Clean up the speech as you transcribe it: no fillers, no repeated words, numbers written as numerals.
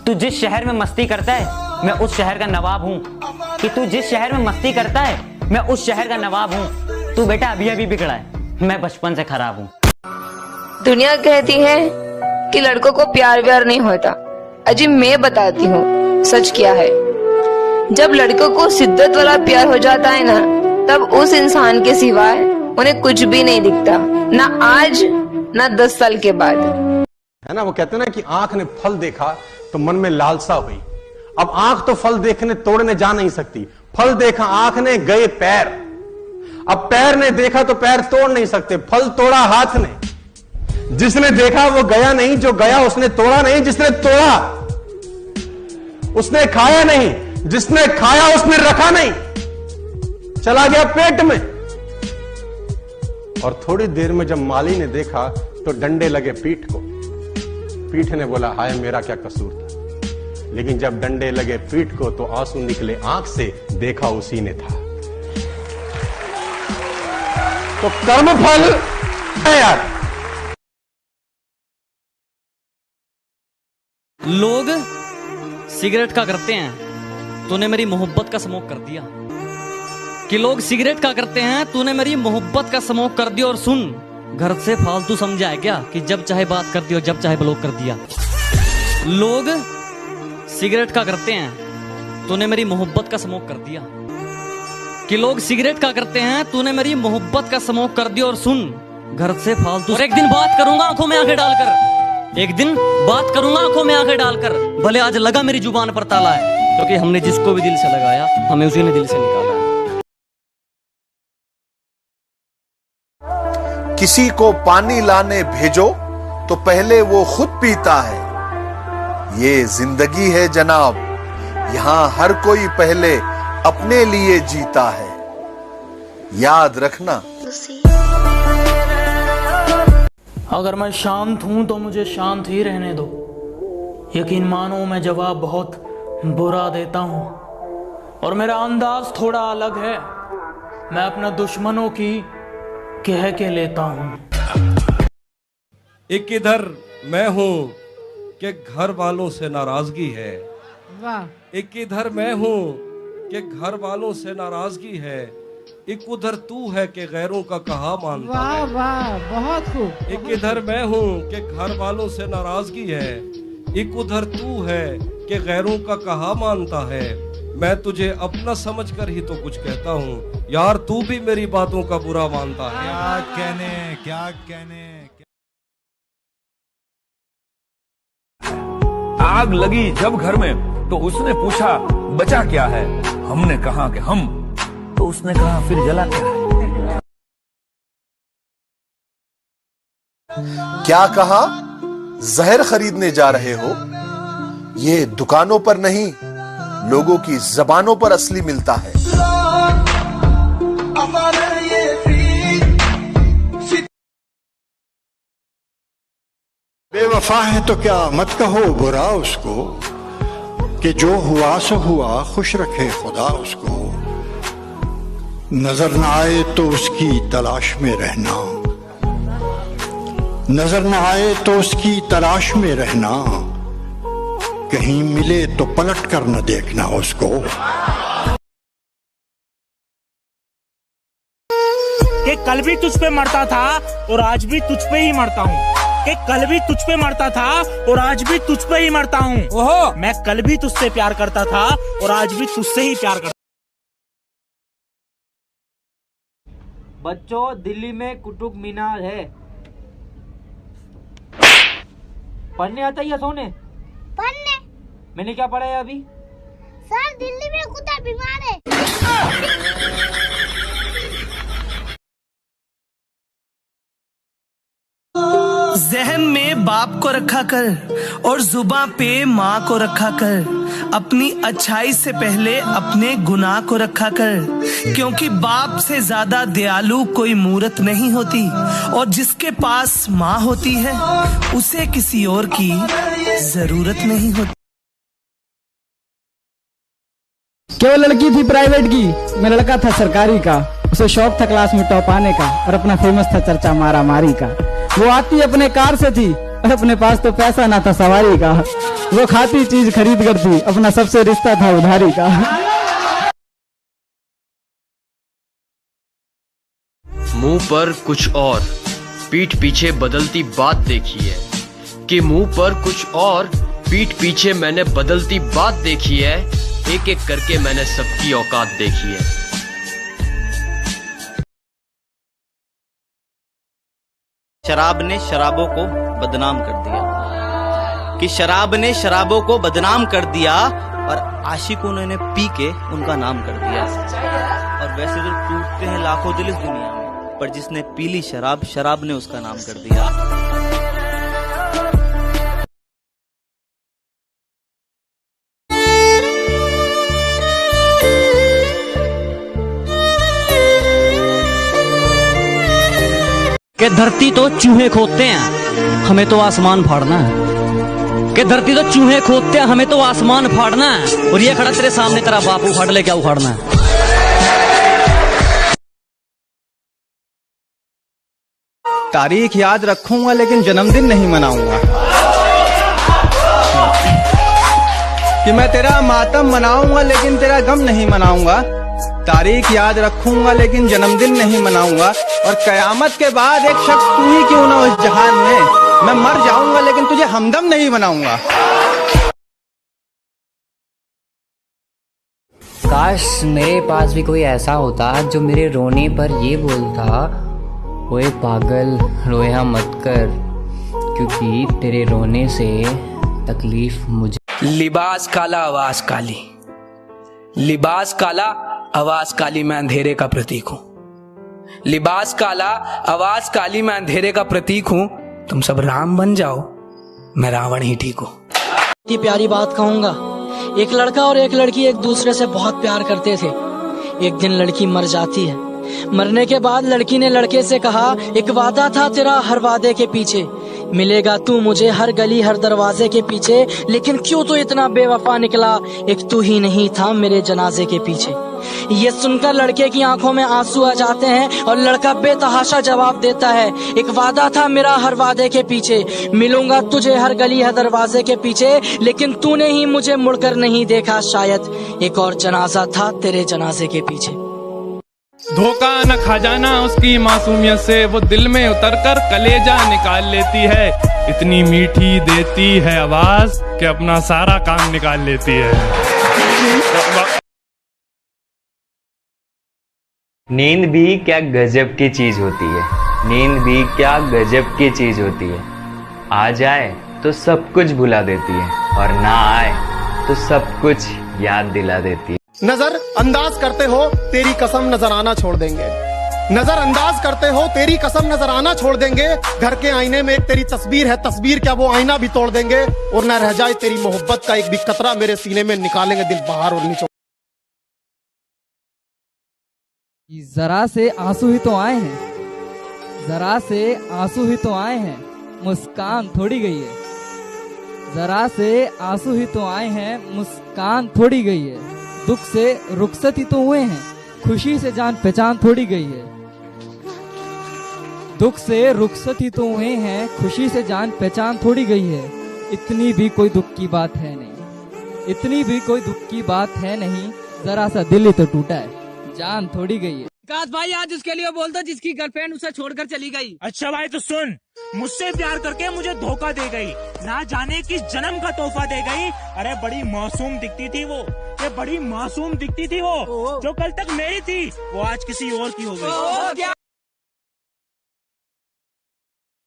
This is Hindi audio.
तू जिस शहर में मस्ती करता है मैं उस शहर का नवाब हूँ। कि तू जिस शहर में मस्ती करता है मैं उस शहर का नवाब हूँ। तू बेटा अभी अभी बिगड़ा है, मैं बचपन से खराब हूँ। दुनिया कहती है कि लड़कों को प्यार व्यार नहीं होता। अजी मैं बताती हूँ सच क्या है। जब लड़कों को शिद्दत वाला प्यार हो जाता है ना, तब उस इंसान के सिवाय उन्हें कुछ भी नहीं दिखता, ना आज ना 10 साल के बाद। है ना, वो कहते हैं ना कि आंख ने फल देखा तो मन में लालसा हुई। अब आंख तो फल देखने तोड़ने जा नहीं सकती, फल देखा आंख ने गए पैर। अब पैर ने देखा तो पैर तोड़ नहीं सकते, फल तोड़ा हाथ ने। जिसने देखा वो गया नहीं, जो गया उसने तोड़ा नहीं, जिसने तोड़ा उसने खाया नहीं, जिसने खाया उसने रखा नहीं, चला गया पेट में। और थोड़ी देर में जब माली ने देखा तो डंडे लगे पीठ को। पीठ ने बोला हाय मेरा क्या कसूर था। लेकिन जब डंडे लगे पीठ को तो आंसू निकले आंख से, देखा उसी ने था। तो कर्मफल है यार। लोग सिगरेट का करते हैं, तूने मेरी मोहब्बत का स्मोक कर दिया। कि लोग सिगरेट का करते हैं, तूने मेरी मोहब्बत का स्मोक कर दिया। और सुन, घर से फालतू समझा है क्या कि जब चाहे बात कर दिया, जब चाहे ब्लॉक कर दिया। लोग सिगरेट का करते हैं, तूने मेरी मोहब्बत का स्मोक कर दिया। कि लोग सिगरेट का करते हैं, तूने मेरी मोहब्बत का स्मोक कर दिया। और सुन, घर से फालतू। और एक दिन बात करूंगा आंखों में आंखें डालकर, एक दिन बात करूंगा आंखों में आंखें डालकर। भले आज लगा मेरी जुबान पर ताला है, क्योंकि हमने जिसको भी दिल से लगाया हमें उसी ने दिल से निकाला है। किसी को पानी लाने भेजो तो पहले वो खुद पीता है। ये जिंदगी है जनाब, यहां हर कोई पहले अपने लिए जीता है। याद रखना। अगर मैं शांत हूं तो मुझे शांत ही रहने दो। यकीन मानो मैं जवाब बहुत बुरा देता हूं, और मेरा अंदाज थोड़ा अलग है। मैं अपने दुश्मनों की कह के लेता हूं। एक इधर मैं हूं कि घर वालों से नाराजगी है। वाह। एक इधर मैं हूं कि घर वालों से नाराजगी है। एक उधर तू है कि गैरों का कहा मानता है। वाह वाह, बहुत खूब। एक इधर मैं हूं कि घर वालों से नाराजगी है। एक उधर तू है कि गैरों का कहा मानता है। मैं तुझे अपना समझकर ही तो कुछ कहता हूँ यार, तू भी मेरी बातों का बुरा मानता है। क्या कहने। आग लगी जब घर में तो उसने पूछा बचा क्या है। हमने कहा कि हम, तो उसने कहा फिर जला क्या है। क्या कहा? जहर खरीदने जा रहे हो? ये दुकानों पर नहीं, लोगों की जबानों पर असली मिलता है। बेवफा है तो क्या मत कहो बुरा उसको, कि जो हुआ सो हुआ, खुश रखे खुदा उसको। नजर न आए तो उसकी तलाश में रहना, नजर न आए तो उसकी तलाश में रहना। कहीं मिले तो पलट कर न देखना उसको। कि कल भी तुझ पे मरता था और आज भी तुझ पे ही मरता हूँ। कि कल भी तुझ पे मरता था और आज भी तुझ पे ही मरता हूँ। ओहो, मैं कल भी तुझसे प्यार करता था और आज भी तुझसे ही प्यार करता। बच्चों, दिल्ली में कुतुब मीनार है। पढ़ने आता है या सोने? पढ़ने। मैंने क्या पढ़ा है अभी? सर, दिल्ली में कुत्ता बीमार है। जहन में बाप को रखा कर और जुबान पे माँ को रखा कर। अपनी अच्छाई से पहले अपने गुनाह को रखा कर, क्योंकि बाप से ज्यादा दयालु कोई मूरत नहीं होती। और जिसके पास माँ होती है उसे किसी और की जरूरत नहीं होती। क्या वो लड़की थी प्राइवेट की, मैं लड़का था सरकारी का। उसे शौक था क्लास में टॉप आने का और अपना फेमस था चर्चा मारा मारी का। वो आती अपने कार से थी, और अपने पास तो पैसा ना था सवारी का। वो खाती चीज खरीद कर थी, अपना सबसे रिश्ता था उधारी का। मुंह पर कुछ और पीठ पीछे बदलती बात देखी है, कि मुंह पर कुछ और पीठ पीछे मैंने बदलती बात देखी है। एक एक करके मैंने सबकी औकात देखी है। शराब ने शराबों को बदनाम कर दिया, कि शराब ने शराबों को बदनाम कर दिया और आशिकों ने पी के उनका नाम कर दिया। और वैसे तो टूटते हैं लाखों दिल इस दुनिया में, पर जिसने पी ली शराब, शराब ने उसका नाम कर दिया। कि धरती तो चूहे खोदते हैं, हमें तो आसमान फाड़ना है। कि धरती तो चूहे खोदते हैं, हमें तो आसमान फाड़ना है। और ये खड़ा तेरे सामने तेरा बाप उखाड़ ले, क्या उखाड़ना है? तारीख याद रखूंगा लेकिन जन्मदिन नहीं मनाऊंगा, कि मैं तेरा मातम मनाऊंगा लेकिन तेरा गम नहीं मनाऊंगा। तारीख याद रखूंगा लेकिन जन्मदिन नहीं मनाऊंगा। और कयामत के बाद एक शख्स तू ही क्यों ना उस जहान में, मैं मर जाऊंगा लेकिन तुझे हमदम नहीं बनाऊंगा। काश मेरे पास भी कोई ऐसा होता जो मेरे रोने पर ये बोलता, ओए पागल रोया मत कर, क्योंकि तेरे रोने से तकलीफ मुझे। लिबास काला आवाज काली, लिबास काला आवाज काली, मैं अंधेरे का प्रतीक हूँ। लिबास काला आवाज काली, मैं अंधेरे का प्रतीक हूँ। तुम सब राम बन जाओ, मैं रावण ही ठीक हूँ। इतनी प्यारी बात कहूंगा, एक लड़का और एक लड़की एक दूसरे से बहुत प्यार करते थे। एक दिन लड़की मर जाती है। मरने के बाद लड़की ने लड़के से कहा, एक वादा था तेरा हर वादे के पीछे, मिलेगा तू मुझे हर गली हर दरवाजे के पीछे, लेकिन क्यों तो इतना बेवफा निकला, एक तू ही नहीं था मेरे जनाजे के पीछे। ये सुनकर लड़के की आंखों में आंसू आ जाते हैं और लड़का बेतहाशा जवाब देता है, एक वादा था मेरा हर वादे के पीछे, मिलूंगा तुझे हर गली हर दरवाजे के पीछे, लेकिन तूने ही मुझे मुड़कर नहीं देखा, शायद एक और जनाजा था तेरे जनाजे के पीछे। धोखा न खा जाना उसकी मासूमियत से, वो दिल में उतरकर कलेजा निकाल लेती है। इतनी मीठी देती है आवाज कि अपना सारा काम निकाल लेती है। नींद भी क्या गजब की चीज होती है, नींद भी क्या गजब की चीज होती है। आ जाए तो सब कुछ भुला देती है, और ना आए तो सब कुछ याद दिला देती है। नजर अंदाज करते हो तेरी कसम नजर आना छोड़ देंगे, नजर अंदाज करते हो तेरी कसम नजर आना छोड़ देंगे। घर के आईने में एक तेरी तस्वीर है, तस्वीर क्या वो आईना भी तोड़ देंगे, और न रह जाए तेरी मोहब्बत का एक भी कतरा मेरे सीने में, निकालेंगे दिल बाहर और निचोड़। जरा से आंसू ही तो आए हैं, जरा से आंसू ही तो आए हैं, मुस्कान थोड़ी गई है। जरा से आंसू ही तो आए हैं, मुस्कान थोड़ी गई है। दुख से रुखसत ही तो हुए हैं, खुशी से जान पहचान थोड़ी गई है। दुख से रुखसत ही तो हुए हैं, खुशी से जान पहचान थोड़ी गई है। इतनी भी कोई दुख की बात है नहीं, इतनी भी कोई दुख की बात है नहीं, जरा सा दिल ही तो टूटा है, जान थोड़ी गई है। विकास भाई आज उसके लिए बोल दो जिसकी गर्लफ्रेंड उसे छोड़कर चली गई। अच्छा भाई तो सुन, मुझसे प्यार करके मुझे धोखा दे गई, ना जाने किस जन्म का तोहफा दे गई। अरे बड़ी मासूम दिखती थी वो, ये बड़ी मासूम दिखती थी वो, जो कल तक मेरी थी वो आज किसी और की हो गई।